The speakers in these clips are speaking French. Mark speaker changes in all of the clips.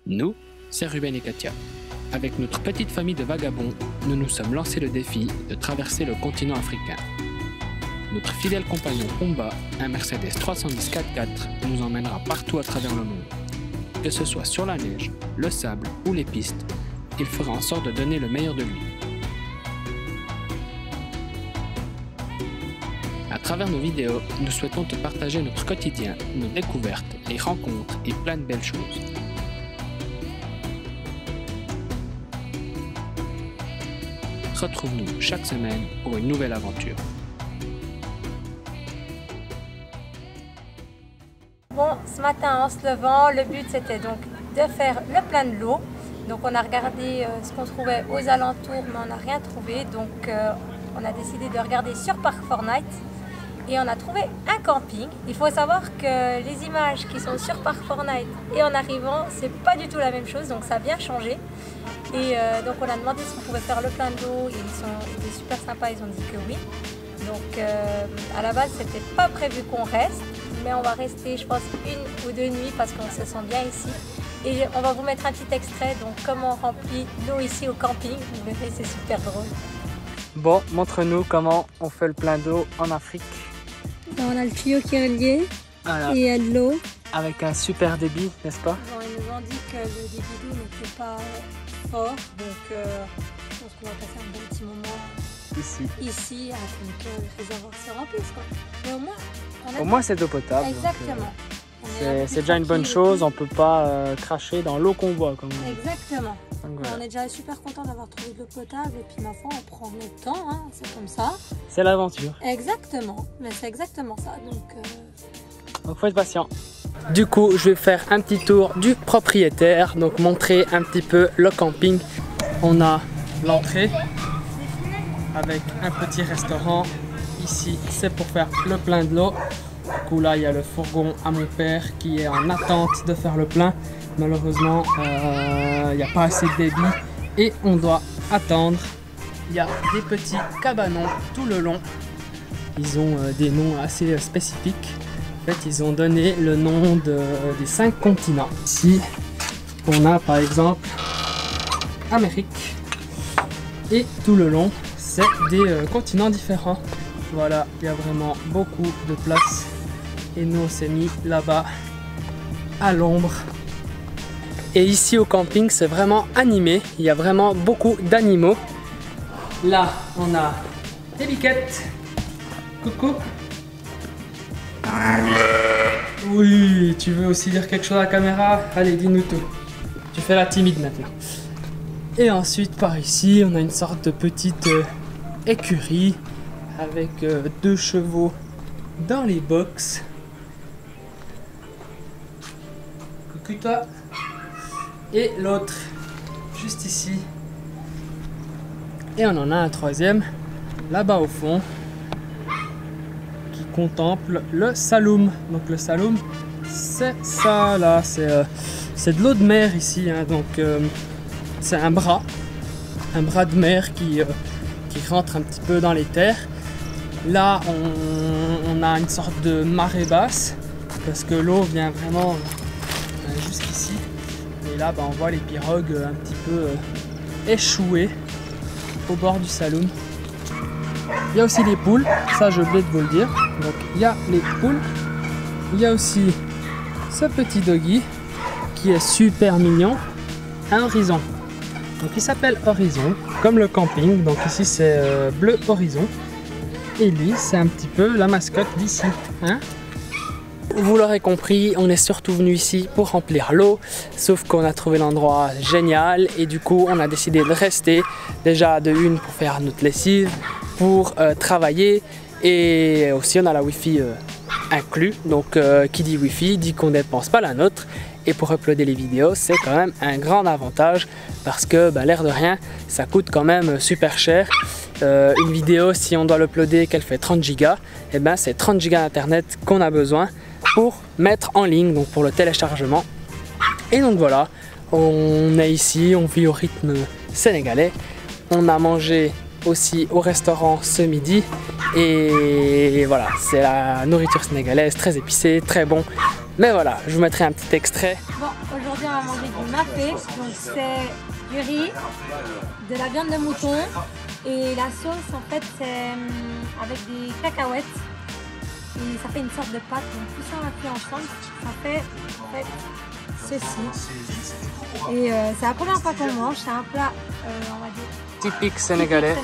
Speaker 1: Nous, c'est Ruben et Katia. Avec notre petite famille de vagabonds, nous nous sommes lancés le défi de traverser le continent africain. Notre fidèle compagnon Pumba, un Mercedes 310 4x4, nous emmènera partout à travers le monde. Que ce soit sur la neige, le sable ou les pistes, il fera en sorte de donner le meilleur de lui. À travers nos vidéos, nous souhaitons te partager notre quotidien, nos découvertes, les rencontres et plein de belles choses. Retrouve-nous chaque semaine pour une nouvelle aventure.
Speaker 2: Bon, ce matin en se levant, le but c'était donc de faire le plein de l'eau. Donc on a regardé ce qu'on trouvait aux alentours, mais on n'a rien trouvé. Donc on a décidé de regarder sur Park Fortnite et on a trouvé un camping. Il faut savoir que les images qui sont sur Park Fortnite et en arrivant, c'est pas du tout la même chose, donc ça a bien changé. Et donc on a demandé si on pouvait faire le plein d'eau et ils étaient super sympas, ils ont dit que oui. Donc à la base c'était pas prévu qu'on reste, mais on va rester je pense 1 ou 2 nuits parce qu'on se sent bien ici. Et on va vous mettre un petit extrait, donc comment on remplit l'eau ici au camping, vous verrez c'est super drôle.
Speaker 3: Bon, montre-nous comment on fait le plein d'eau en Afrique.
Speaker 2: On a le tuyau qui est relié
Speaker 3: Voilà.
Speaker 2: et il y a de l'eau.
Speaker 3: Avec un super débit, n'est-ce pas?
Speaker 2: Bon, ils nous ont dit que le débit d'eau n'était pas fort, donc je pense qu'on va passer un bon petit moment ici afin que les réservoirs se remplissent, quoi. Mais au moins,
Speaker 3: c'est d'eau potable.
Speaker 2: Exactement.
Speaker 3: C'est déjà une bonne chose, on peut pas cracher dans l'eau qu'on boit. Comme on dit.
Speaker 2: Exactement.
Speaker 3: Donc, voilà.
Speaker 2: On est déjà super content d'avoir trouvé de l'eau potable et puis ma foi on prend notre temps, hein, c'est comme ça.
Speaker 3: C'est l'aventure.
Speaker 2: Exactement, mais c'est exactement ça.
Speaker 3: Donc faut être patient. Du coup, je vais faire un petit tour du propriétaire, donc montrer un petit peu le camping. On a l'entrée avec un petit restaurant. Ici, c'est pour faire le plein de l'eau. Du coup, là, il y a le fourgon à mon père qui est en attente de faire le plein. Malheureusement, il n'y a pas assez de débit et on doit attendre. Il y a des petits cabanons tout le long. Ils ont des noms assez spécifiques. En fait, ils ont donné le nom des 5 continents. Ici, on a par exemple Amérique. Et tout le long, c'est des continents différents. Voilà, il y a vraiment beaucoup de place. Et nous, on s'est mis là-bas, à l'ombre. Et ici au camping, c'est vraiment animé. Il y a vraiment beaucoup d'animaux. Là, on a des biquettes. Coucou. Oui, tu veux aussi dire quelque chose à la caméra? Allez, dis-nous tout. Tu fais la timide maintenant. Et ensuite, par ici, on a une sorte de petite écurie avec 2 chevaux dans les box. Coucou toi. Et l'autre juste ici. Et on en a un 3e là-bas au fond qui contemple le saloum. Donc le saloum, c'est ça là, c'est de l'eau de mer ici, hein. Donc c'est un bras de mer qui rentre un petit peu dans les terres. Là on a une sorte de marée basse parce que l'eau vient vraiment jusqu'ici. Et là, on voit les pirogues un petit peu échouées au bord du saloum. Il y a aussi les poules, ça j'ai oublié de vous le dire. Donc il y a les poules. Il y a aussi ce petit doggy qui est super mignon, un horizon. Donc il s'appelle Horizon, comme le camping. Donc ici c'est bleu horizon. Et lui, c'est un petit peu la mascotte d'ici, hein? Vous l'aurez compris, on est surtout venu ici pour remplir l'eau, sauf qu'on a trouvé l'endroit génial et du coup on a décidé de rester déjà de une pour faire notre lessive, pour travailler et aussi on a la wifi inclus, donc qui dit wifi dit qu'on ne dépense pas la nôtre et pour uploader les vidéos c'est quand même un grand avantage parce que l'air de rien ça coûte quand même super cher. Une vidéo si on doit l'uploader qu'elle fait 30 Go, et c'est 30 Go d'internet qu'on a besoin pour mettre en ligne, donc pour le téléchargement. Et donc voilà, on est ici, on vit au rythme sénégalais. On a mangé aussi au restaurant ce midi et voilà, c'est la nourriture sénégalaise, très épicée, très bon. Mais voilà, je vous mettrai un petit extrait.
Speaker 2: Bon, aujourd'hui aujourd'hui, on va manger du mafé. Donc, c'est du riz, de la viande de mouton. Et la sauce, en fait, c'est avec des cacahuètes. Et ça fait une sorte de pâte. Donc, tout ça, on a fait ensemble. Ça fait, en fait, ceci. Et c'est la première fois qu'on mange. C'est un plat, on va dire,
Speaker 3: Typique sénégalais.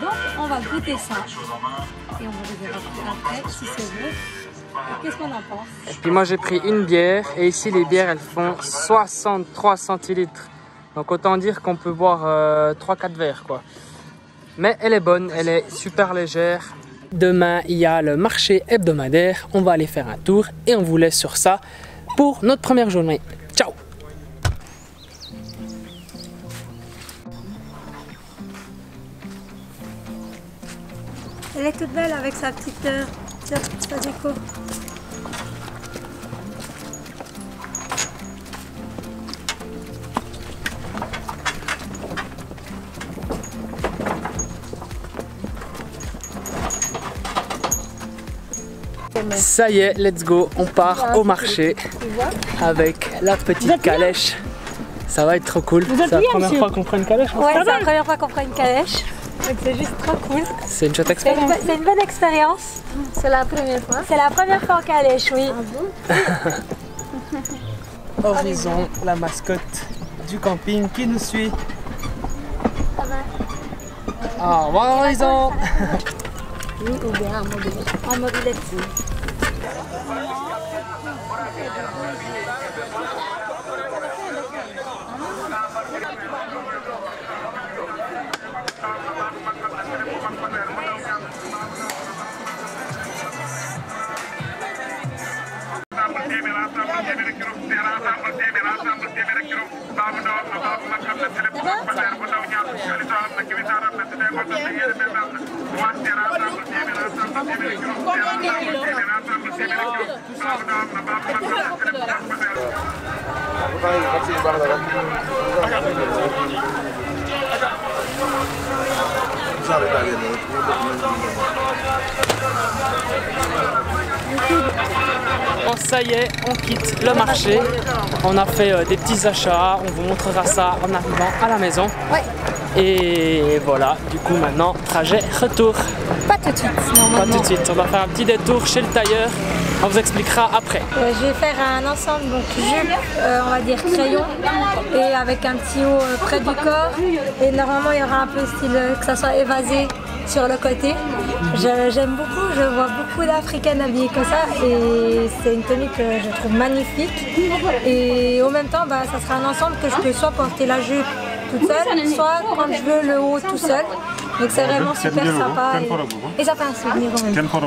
Speaker 2: Donc, on va goûter ça. Et on va vous dire après si c'est bon. Qu'est-ce qu'on en pense?
Speaker 3: Et puis moi j'ai pris une bière et ici les bières elles font 63 centilitres. Donc autant dire qu'on peut boire 3-4 verres quoi. Mais elle est bonne, elle est super légère. Demain il y a le marché hebdomadaire, on va aller faire un tour et on vous laisse sur ça pour notre première journée. Ciao!
Speaker 2: Elle est toute belle avec sa petite déco.
Speaker 3: Ça y est, let's go, on part au marché avec la petite calèche. Ça va être trop cool. C'est la première fois qu'on prend une calèche.
Speaker 2: Ouais, c'est la première fois qu'on prend une calèche. Donc c'est juste trop cool.
Speaker 3: C'est une chouette expérience.
Speaker 2: C'est une bonne expérience.
Speaker 4: C'est la première fois.
Speaker 2: C'est la première fois en calèche, oui.
Speaker 3: Horizon, la mascotte du camping qui nous suit. Au revoir Horizon.
Speaker 4: Oui, ou bien en mobilette.
Speaker 2: En mobilette.
Speaker 3: Bon, ça y est, on quitte le marché. On a fait des petits achats. On vous montrera ça en arrivant à la maison.
Speaker 2: Ouais.
Speaker 3: Et voilà, du coup maintenant, trajet retour.
Speaker 2: Pas tout de suite,
Speaker 3: Pas
Speaker 2: normalement.
Speaker 3: tout de suite, on va faire un petit détour chez le tailleur. On vous expliquera après.
Speaker 2: Je vais faire un ensemble, donc jupe, on va dire crayon, et avec un petit haut près du corps. Et normalement, il y aura un peu style que ça soit évasé sur le côté. J'aime beaucoup, je vois beaucoup d'Africaines habillées comme ça, et c'est une tenue que je trouve magnifique. Et en même temps, ça sera un ensemble que je peux soit porter la jupe toute seule, soit quand je veux le haut tout seul. Donc c'est vraiment super sympa. Et ça fait un souvenir en même temps.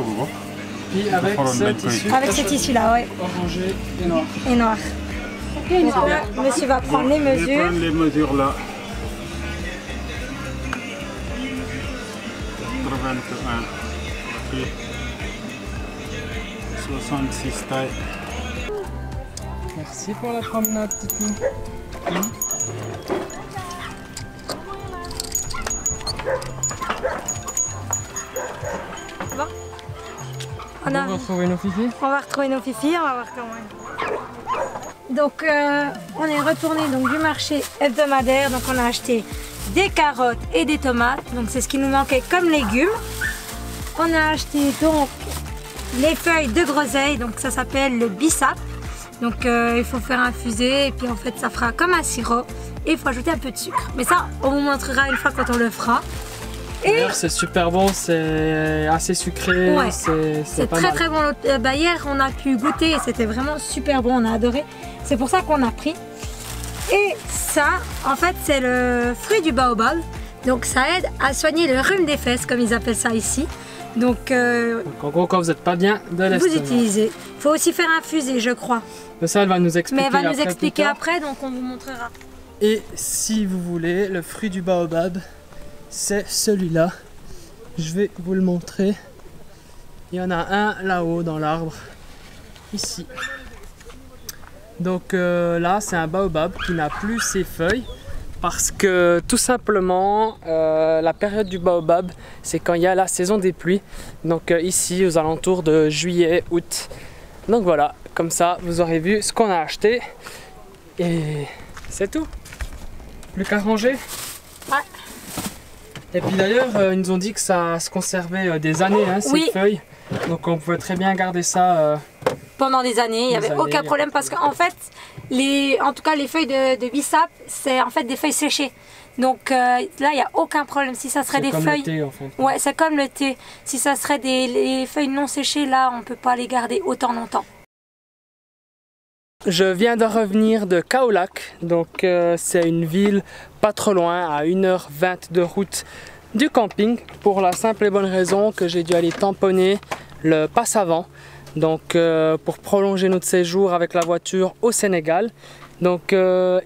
Speaker 3: Puis avec ce tissu.
Speaker 2: Avec ce tissu-là, ouais.
Speaker 3: Orangé et noir.
Speaker 2: Et noir. Donc là, monsieur va prendre les mesures.
Speaker 5: Je vais prendre les mesures là. 81. Ok. 66 taille.
Speaker 3: Merci pour la promenade, petite nous.
Speaker 2: Bon.
Speaker 3: On va retrouver nos fifis.
Speaker 2: On va retrouver nos fifis, on va voir comment. Donc on est retourné donc, du marché hebdomadaire. Donc on a acheté des carottes et des tomates. Donc c'est ce qui nous manquait comme légumes. On a acheté donc les feuilles de groseille. Donc ça s'appelle le bissap. Donc il faut faire infuser et puis en fait ça fera comme un sirop. Et il faut ajouter un peu de sucre. Mais ça on vous montrera une fois quand on le fera.
Speaker 3: D'ailleurs c'est super bon, c'est assez sucré,
Speaker 2: Ouais.
Speaker 3: c'est pas
Speaker 2: très
Speaker 3: mal.
Speaker 2: très bon. Hier on a pu goûter et c'était vraiment super bon, on a adoré. C'est pour ça qu'on a pris. Et ça, en fait c'est le fruit du baobab. Donc ça aide à soigner le rhume des fesses comme ils appellent ça ici. Donc
Speaker 3: Donc en gros quand vous n'êtes pas bien de
Speaker 2: vous
Speaker 3: l'estomac.
Speaker 2: utilisez. Il faut aussi faire infuser je crois.
Speaker 3: Mais ça elle va nous expliquer
Speaker 2: Mais elle va nous
Speaker 3: après,
Speaker 2: expliquer
Speaker 3: plus tard.
Speaker 2: après donc on vous montrera.
Speaker 3: Et si vous voulez, le fruit du baobab, c'est celui-là. Je vais vous le montrer. Il y en a un là-haut dans l'arbre, ici. Donc là, c'est un baobab qui n'a plus ses feuilles parce que tout simplement, la période du baobab, c'est quand il y a la saison des pluies. Donc ici, aux alentours de juillet, août. Donc voilà, comme ça, vous aurez vu ce qu'on a acheté. Et c'est tout. Plus qu'à ranger.
Speaker 2: Ouais.
Speaker 3: Et puis d'ailleurs, ils nous ont dit que ça se conservait des années, hein, ces
Speaker 2: Oui.
Speaker 3: feuilles. Donc on pouvait très bien garder ça.
Speaker 2: Pendant des années, il n'y avait aucun problème parce qu'en fait, en tout cas les feuilles de bissap, c'est en fait des feuilles séchées. Donc là, il n'y a aucun problème. Si ça serait des
Speaker 3: comme
Speaker 2: feuilles...
Speaker 3: le thé, en fait.
Speaker 2: Ouais, c'est comme le thé. Si ça serait les feuilles non séchées, là, on ne peut pas les garder autant longtemps.
Speaker 3: Je viens de revenir de Kaolack, donc c'est une ville pas trop loin, à 1h20 de route du camping, pour la simple et bonne raison que j'ai dû aller tamponner le passe avant, donc pour prolonger notre séjour avec la voiture au Sénégal. Donc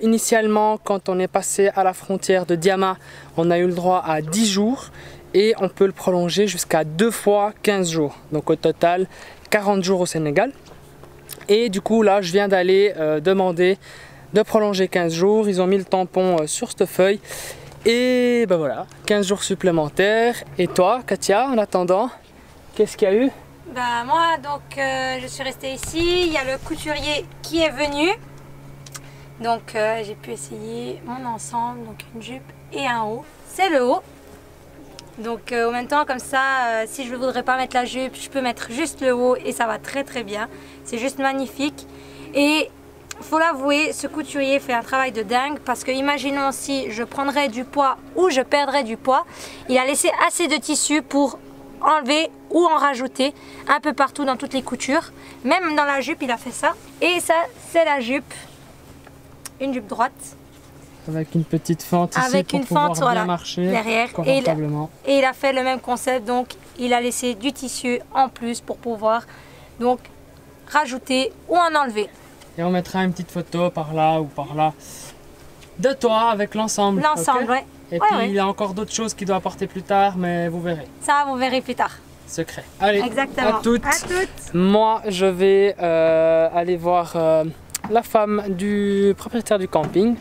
Speaker 3: initialement, quand on est passé à la frontière de Diama, on a eu le droit à 10 jours et on peut le prolonger jusqu'à 2 fois 15 jours, donc au total 40 jours au Sénégal. Et du coup là je viens d'aller demander de prolonger 15 jours, ils ont mis le tampon sur cette feuille et ben voilà, 15 jours supplémentaires. Et toi Katia, en attendant, qu'est-ce qu'il y a eu?
Speaker 2: Bah moi donc je suis restée ici, il y a le couturier qui est venu. Donc j'ai pu essayer mon ensemble, donc une jupe et un haut. C'est le haut. Donc en même temps comme ça, si je ne voudrais pas mettre la jupe, je peux mettre juste le haut et ça va très très bien. C'est juste magnifique. Et faut l'avouer, ce couturier fait un travail de dingue parce que imaginons si je prendrais du poids ou je perdrais du poids, il a laissé assez de tissu pour enlever ou en rajouter un peu partout dans toutes les coutures. Même dans la jupe, il a fait ça. Et ça, c'est la jupe. Une jupe droite.
Speaker 3: Avec une petite fente ici
Speaker 2: avec
Speaker 3: pour
Speaker 2: une
Speaker 3: pouvoir
Speaker 2: fente,
Speaker 3: bien
Speaker 2: voilà,
Speaker 3: marcher
Speaker 2: derrière.
Speaker 3: confortablement.
Speaker 2: Et il a fait le même concept, donc il a laissé du tissu en plus pour pouvoir donc rajouter ou en enlever.
Speaker 3: Et on mettra une petite photo par là ou par là de toi avec l'ensemble.
Speaker 2: L'ensemble,
Speaker 3: ok?
Speaker 2: ouais.
Speaker 3: Et
Speaker 2: Ouais,
Speaker 3: puis
Speaker 2: ouais.
Speaker 3: il y a encore d'autres choses qu'il doit apporter plus tard, mais vous verrez.
Speaker 2: Ça, vous verrez plus tard.
Speaker 3: Secret. Allez,
Speaker 2: Exactement.
Speaker 3: à toutes.
Speaker 2: À toutes.
Speaker 3: Moi, je vais aller voir la femme du propriétaire du camping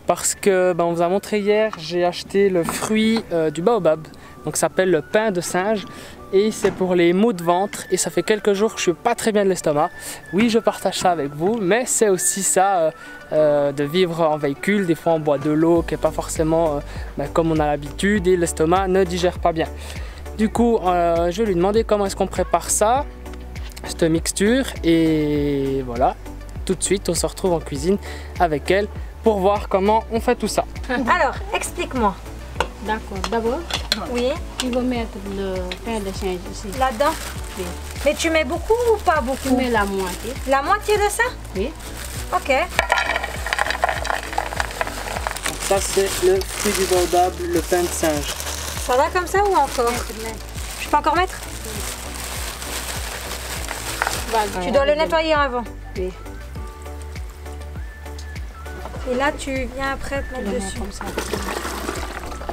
Speaker 3: parce que on vous a montré hier, j'ai acheté le fruit du baobab, donc ça s'appelle le pain de singe et c'est pour les maux de ventre et ça fait quelques jours que je suis pas très bien de l'estomac. Oui, je partage ça avec vous, mais c'est aussi ça de vivre en véhicule. Des fois on boit de l'eau qui n'est pas forcément comme on a l'habitude et l'estomac ne digère pas bien. Du coup, je vais lui demander comment est-ce qu'on prépare ça, cette mixture, et voilà, tout de suite on se retrouve en cuisine avec elle pour voir comment on fait tout ça.
Speaker 2: Alors, explique-moi.
Speaker 4: D'accord. D'abord,
Speaker 2: Oui,
Speaker 4: tu vas mettre le pain de singe ici.
Speaker 2: là-dedans.
Speaker 4: Oui.
Speaker 2: Mais tu mets beaucoup ou pas
Speaker 4: Tu
Speaker 2: beaucoup?
Speaker 4: mets la moitié.
Speaker 2: La moitié de ça?
Speaker 4: Oui.
Speaker 2: Ok.
Speaker 3: Donc ça c'est le fruit du baobab, le pain de singe.
Speaker 2: Ça va comme ça ou encore? Je peux encore mettre? Tu dois le nettoyer avant.
Speaker 4: Oui.
Speaker 2: Et là, tu viens après te
Speaker 4: Tu
Speaker 2: mettre
Speaker 4: le mets
Speaker 2: dessus.
Speaker 4: comme ça.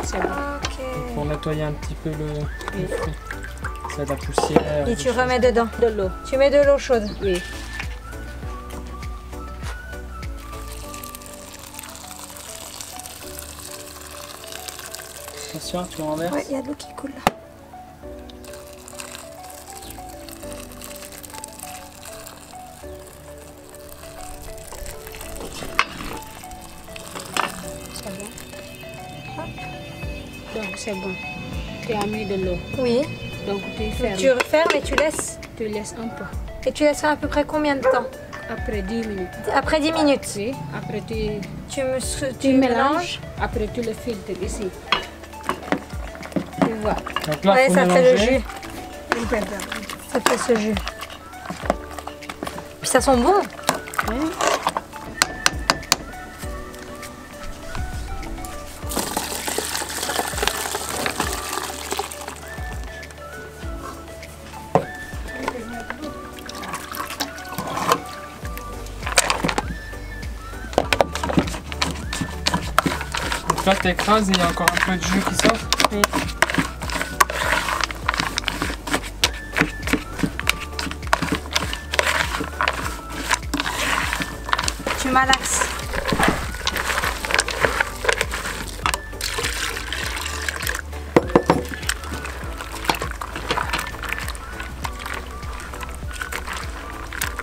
Speaker 4: C'est bon.
Speaker 2: Ok.
Speaker 3: Pour nettoyer un petit peu le fruit. C'est de la poussière.
Speaker 2: Et
Speaker 3: des
Speaker 2: tu
Speaker 3: choses.
Speaker 2: remets dedans.
Speaker 4: De l'eau.
Speaker 2: Tu mets de l'eau chaude.
Speaker 4: Oui.
Speaker 3: Attention, tu renverses.
Speaker 2: Ouais, il y a de l'eau qui coule là.
Speaker 4: C'est bon. Donc c'est bon. Tu as mis de l'eau.
Speaker 2: Oui.
Speaker 4: Donc tu fermes.
Speaker 2: Tu refermes et tu laisses.
Speaker 4: Tu laisses un peu.
Speaker 2: Et tu laisses à peu près combien de temps?
Speaker 4: Après 10 minutes.
Speaker 2: Après 10 minutes.
Speaker 4: Oui. Après tu
Speaker 2: Tu
Speaker 4: mélanges. Après tu le filtres ici. Tu vois.
Speaker 3: Donc là,
Speaker 2: Ouais,
Speaker 3: faut
Speaker 2: ça fait le
Speaker 3: mélanger.
Speaker 2: jus. Ça fait ce jus. Puis ça sent bon.
Speaker 4: Hein?
Speaker 3: Donc là, tu écrases et il y a encore un peu de jus qui sort.
Speaker 2: Oui. Tu malaxes.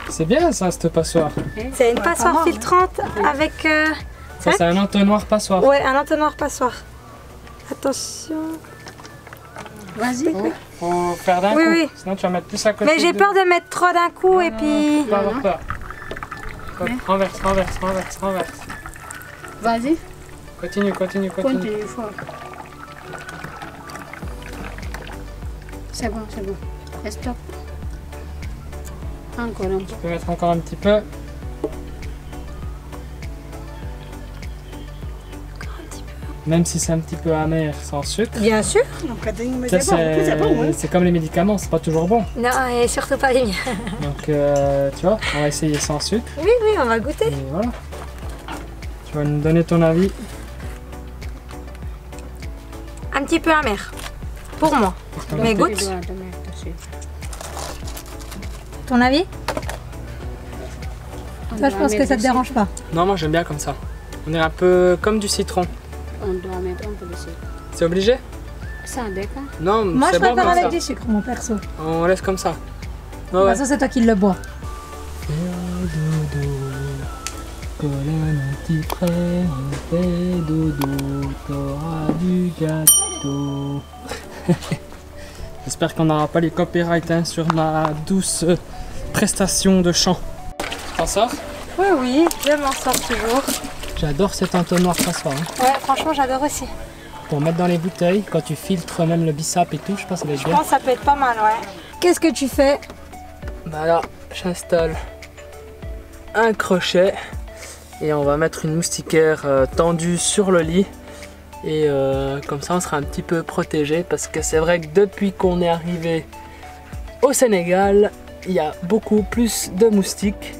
Speaker 3: C'est bien ça, cette passoire.
Speaker 2: C'est une passoire filtrante avec...
Speaker 3: Ça, c'est un entonnoir passoire.
Speaker 2: Ouais, un entonnoir passoire. Attention.
Speaker 4: Vas-y.
Speaker 3: Faut faire d'un
Speaker 2: Oui,
Speaker 3: coup.
Speaker 2: oui.
Speaker 3: Sinon, tu vas mettre plus à côté.
Speaker 2: Mais j'ai peur de mettre trop d'un coup et puis...
Speaker 3: Faut pas avoir peur. Hop, renverse, renverse, renverse, renverse.
Speaker 4: Vas-y.
Speaker 3: Continue, continue, continue.
Speaker 4: Continue fort. C'est bon, c'est bon. Stop. Encore un peu.
Speaker 3: Tu peux mettre encore un petit peu. Même si c'est un petit peu amer sans sucre.
Speaker 2: Bien sûr.
Speaker 3: Ça, c'est comme les médicaments, c'est pas toujours bon.
Speaker 2: Non, et surtout pas les miens.
Speaker 3: Donc, tu vois, on va essayer sans sucre.
Speaker 2: Oui, oui, on va goûter.
Speaker 3: Et voilà. Tu vas nous donner ton avis.
Speaker 2: Un petit peu amer. Pour moi. Mais
Speaker 4: Tu
Speaker 2: goûte.
Speaker 4: dois te mettre dessus.
Speaker 2: Ton avis?
Speaker 4: On
Speaker 2: Toi, je
Speaker 4: doit
Speaker 2: pense que
Speaker 4: mettre
Speaker 2: ça te
Speaker 4: dessus.
Speaker 2: dérange pas.
Speaker 3: Non, moi j'aime bien comme ça. On est un peu comme du citron.
Speaker 4: On doit mettre un peu de sucre.
Speaker 3: C'est obligé?
Speaker 4: Ça dépend.
Speaker 3: Non,
Speaker 2: Moi, je
Speaker 3: c'est bon
Speaker 2: préfère
Speaker 3: comme
Speaker 2: avec
Speaker 3: ça.
Speaker 2: du sucre, mon perso.
Speaker 3: On laisse comme ça.
Speaker 2: De
Speaker 3: Ouais, ouais.
Speaker 2: toute façon, c'est toi qui le bois.
Speaker 3: Dodo, Colin, un petit frère, on fait dodo, t'auras du gâteau. J'espère qu'on n'aura pas les copyrights hein, sur ma douce prestation de chant. T'en sors?
Speaker 2: Oui, oui, je m'en sors toujours.
Speaker 3: J'adore cet entonnoir passoire. Hein.
Speaker 2: Ouais, franchement, j'adore aussi.
Speaker 3: Pour mettre dans les bouteilles, quand tu filtres même le bissap et tout, je pense que ça va être
Speaker 2: Je
Speaker 3: bien.
Speaker 2: pense que ça peut être pas mal, ouais. Qu'est-ce que tu fais?
Speaker 3: Bah là, j'installe un crochet et on va mettre une moustiquaire tendue sur le lit et comme ça on sera un petit peu protégé parce que c'est vrai que depuis qu'on est arrivé au Sénégal, il y a beaucoup plus de moustiques